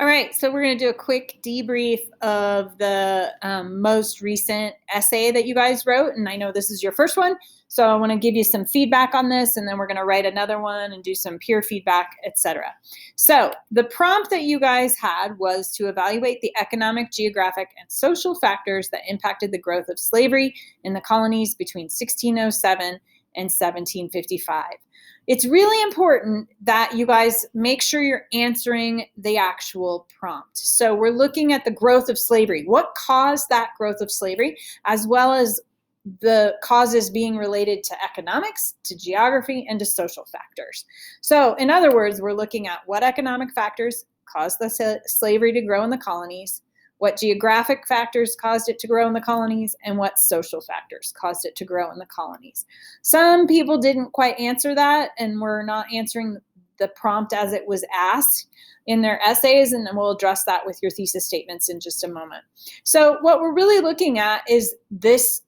All right, so we're going to do a quick debrief of the most recent essay that you guys wrote, and I know this is your first one, so I want to give you some feedback on this, and then we're going to write another one and do some peer feedback, etc. So the prompt that you guys had was to evaluate the economic, geographic, and social factors that impacted the growth of slavery in the colonies between 1607 and 1755. It's really important that you guys make sure you're answering the actual prompt. So we're looking at the growth of slavery. What caused that growth of slavery, as well as the causes being related to economics, to geography, and to social factors. So in other words, we're looking at what economic factors caused the slavery to grow in the colonies, what geographic factors caused it to grow in the colonies, and what social factors caused it to grow in the colonies. Some people didn't quite answer that, and were not answering the prompt as it was asked in their essays, and then we'll address that with your thesis statements in just a moment. So what we're really looking at is these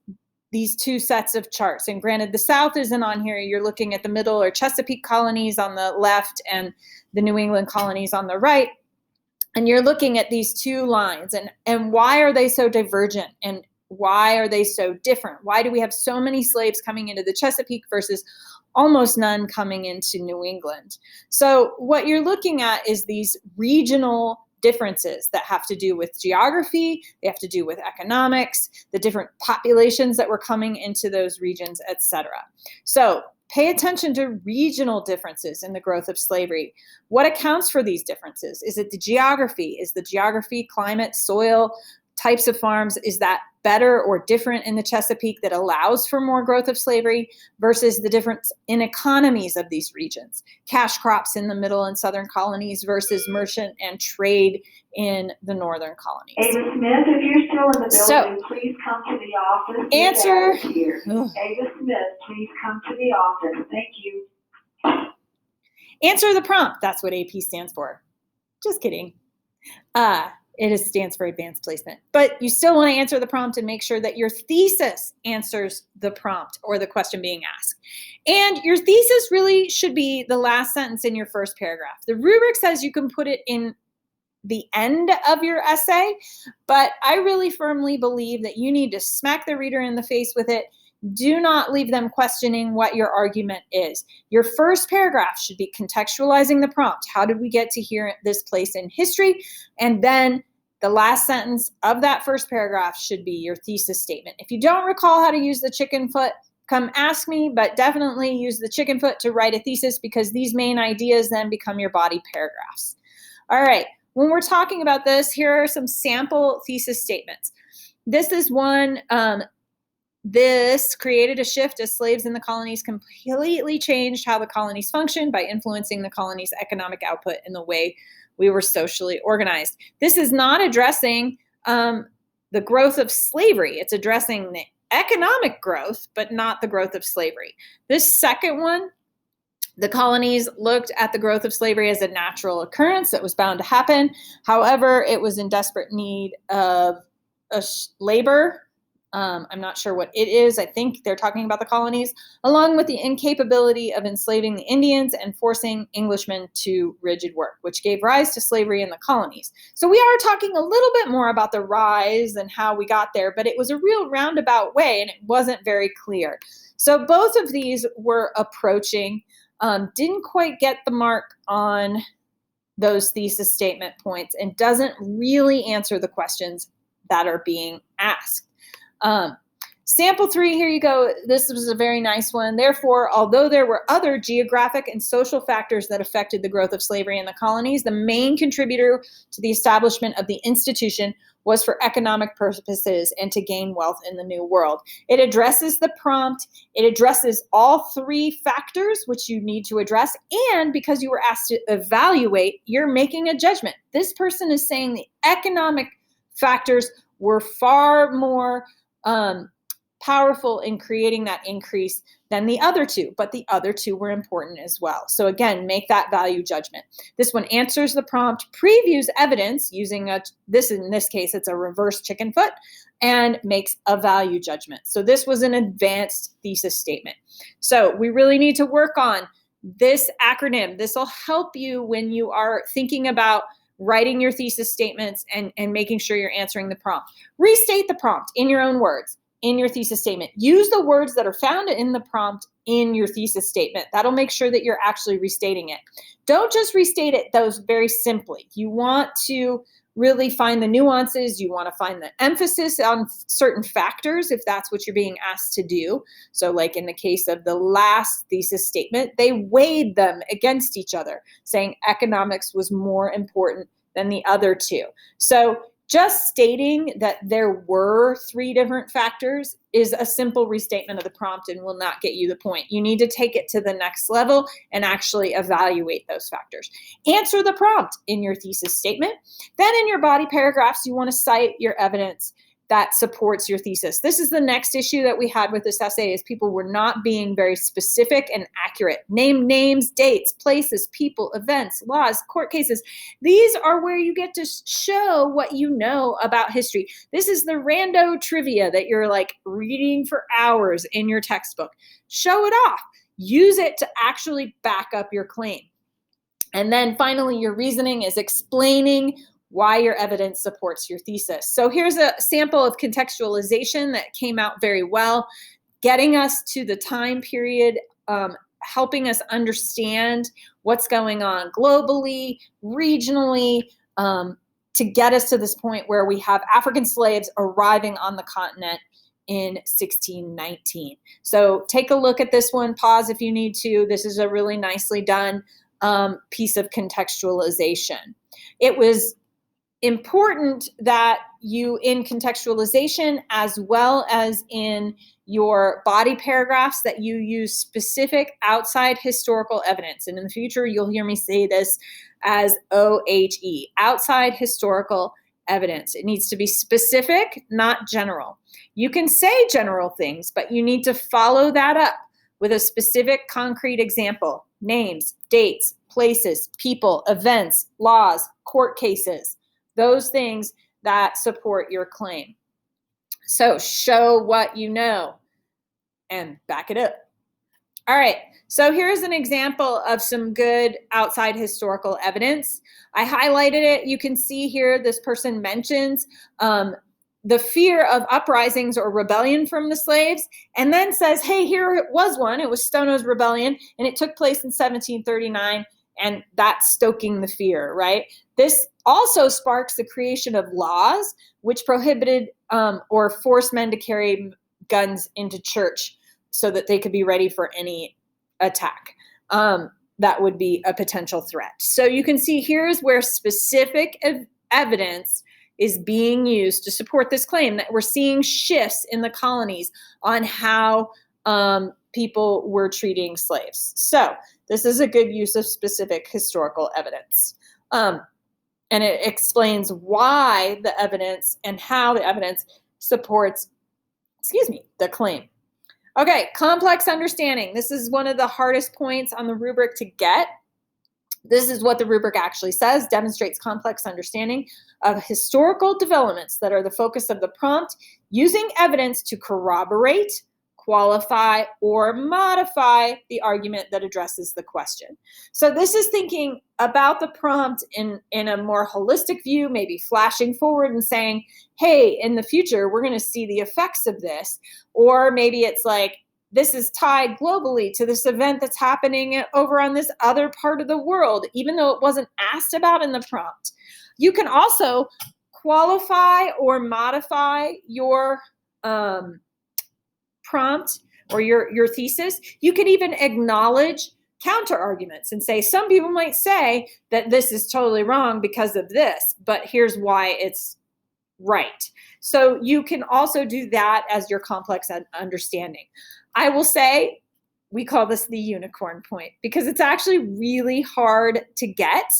two sets of charts. And granted, the South isn't on here. You're looking at the Middle or Chesapeake colonies on the left and the New England colonies on the right. And you're looking at these two lines, and why are they so divergent, and why are they so different? Why do we have so many slaves coming into the Chesapeake versus almost none coming into New England? So what you're looking at is these regional differences that have to do with geography, they have to do with economics, the different populations that were coming into those regions, etc. So pay attention to regional differences in the growth of slavery. What accounts for these differences? Is it the geography? Is the geography, climate, soil, types of farms, is that better or different in the Chesapeake that allows for more growth of slavery versus the difference in economies of these regions? Cash crops in the middle and southern colonies versus merchant and trade in the northern colonies. Ava Smith, if you're still in the building, please come to the office. Answer. Here. Ava Smith, please come to the office. Thank you. Answer the prompt. That's what AP stands for. Just kidding. It stands for advanced placement. But you still want to answer the prompt and make sure that your thesis answers the prompt or the question being asked. And your thesis really should be the last sentence in your first paragraph. The rubric says you can put it in the end of your essay, but I really firmly believe that you need to smack the reader in the face with it. Do not leave them questioning what your argument is. Your first paragraph should be contextualizing the prompt. How did we get to here, this place in history? And then the last sentence of that first paragraph should be your thesis statement. If you don't recall how to use the chicken foot, come ask me, but definitely use the chicken foot to write a thesis, because these main ideas then become your body paragraphs. All right, when we're talking about this, here are some sample thesis statements. This is one. This created a shift as slaves in the colonies completely changed how the colonies functioned by influencing the colonies' economic output and the way we were socially organized. This is not addressing the growth of slavery. It's addressing the economic growth, but not the growth of slavery. This second one, the colonies looked at the growth of slavery as a natural occurrence that was bound to happen. However, it was in desperate need of labor. I'm not sure what it is. I think they're talking about the colonies, along with the incapability of enslaving the Indians and forcing Englishmen to rigid work, which gave rise to slavery in the colonies. So we are talking a little bit more about the rise and how we got there, but it was a real roundabout way and it wasn't very clear. So both of these were approaching, didn't quite get the mark on those thesis statement points and doesn't really answer the questions that are being asked. Sample 3, here you go. This was a very nice one. Therefore, although there were other geographic and social factors that affected the growth of slavery in the colonies, the main contributor to the establishment of the institution was for economic purposes and to gain wealth in the New World. It addresses the prompt. It addresses all 3 factors which you need to address. And because you were asked to evaluate, you're making a judgment. This person is saying the economic factors were far more powerful in creating that increase than the other 2, but the other 2 were important as well. So again, make that value judgment. This one answers the prompt, previews evidence using in this case, it's a reverse chicken foot, and makes a value judgment. So this was an advanced thesis statement. So we really need to work on this acronym. This will help you when you are thinking about writing your thesis statements and making sure you're answering the prompt. Restate the prompt in your own words in your thesis statement. Use the words that are found in the prompt in your thesis statement. That'll make sure that you're actually restating it. Don't just restate it those very simply. You want to really find the nuances. You want to find the emphasis on certain factors if that's what you're being asked to do. So like in the case of the last thesis statement, they weighed them against each other, saying economics was more important than the other two. So just stating that there were 3 different factors is a simple restatement of the prompt and will not get you the point. You need to take it to the next level and actually evaluate those factors. Answer the prompt in your thesis statement. Then in your body paragraphs, you want to cite your evidence that supports your thesis. This is the next issue that we had with this essay, is people were not being very specific and accurate. Name names, dates, places, people, events, laws, court cases. These are where you get to show what you know about history. This is the rando trivia that you're like reading for hours in your textbook. Show it off. Use it to actually back up your claim. And then finally, your reasoning is explaining why your evidence supports your thesis. So here's a sample of contextualization that came out very well, getting us to the time period, helping us understand what's going on globally, regionally, to get us to this point where we have African slaves arriving on the continent in 1619. So take a look at this one, pause if you need to. This is a really nicely done piece of contextualization. It was important that you, in contextualization as well as in your body paragraphs, that you use specific outside historical evidence. And in the future, you'll hear me say this as OHE, outside historical evidence. It needs to be specific, not general. You can say general things, but you need to follow that up with a specific concrete example: names, dates, places, people, events, laws, court cases. Those things that support your claim. So show what you know and back it up. All right, so here's an example of some good outside historical evidence. I highlighted it. You can see here this person mentions the fear of uprisings or rebellion from the slaves, and then says, hey, here it was one. It was Stono's Rebellion, and it took place in 1739, and that's stoking the fear, right? This also sparks the creation of laws which prohibited or forced men to carry guns into church so that they could be ready for any attack that would be a potential threat. So you can see here's where specific evidence is being used to support this claim, that we're seeing shifts in the colonies on how people were treating slaves. So this is a good use of specific historical evidence. And it explains why the evidence and how the evidence supports, the claim. Okay, complex understanding. This is one of the hardest points on the rubric to get. This is what the rubric actually says: demonstrates complex understanding of historical developments that are the focus of the prompt, using evidence to corroborate, qualify, or modify the argument that addresses the question. So this is thinking about the prompt in a more holistic view, maybe flashing forward and saying, hey, in the future, we're going to see the effects of this. Or maybe it's like, this is tied globally to this event that's happening over on this other part of the world, even though it wasn't asked about in the prompt. You can also qualify or modify your prompt or your thesis. You can even acknowledge counter arguments and say, some people might say that this is totally wrong because of this, but here's why it's right. So you can also do that as your complex understanding. I will say we call this the unicorn point because it's actually really hard to get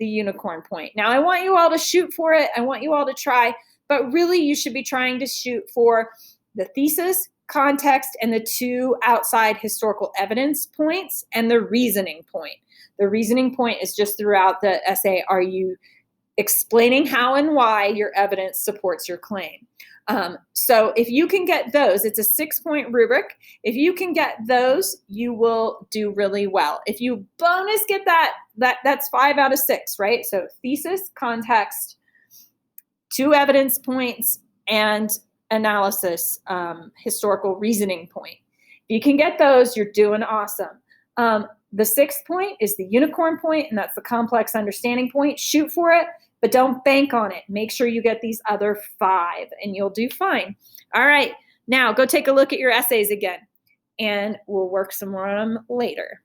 the unicorn point. Now, I want you all to shoot for it. I want you all to try, but really you should be trying to shoot for the thesis, context, and the 2 outside historical evidence points and the reasoning point. The reasoning point is just throughout the essay. Are you explaining how and why your evidence supports your claim. So if you can get those, it's a 6-point rubric. If you can get those, you will do really well. If you bonus get that's 5 out of 6, right? So thesis, context, 2 evidence points, and analysis, historical reasoning point. If you can get those, you're doing awesome. The 6th point is the unicorn point, and that's the complex understanding point. Shoot for it, but don't bank on it. Make sure you get these other 5, and you'll do fine. All right, now go take a look at your essays again, and we'll work some more on them later.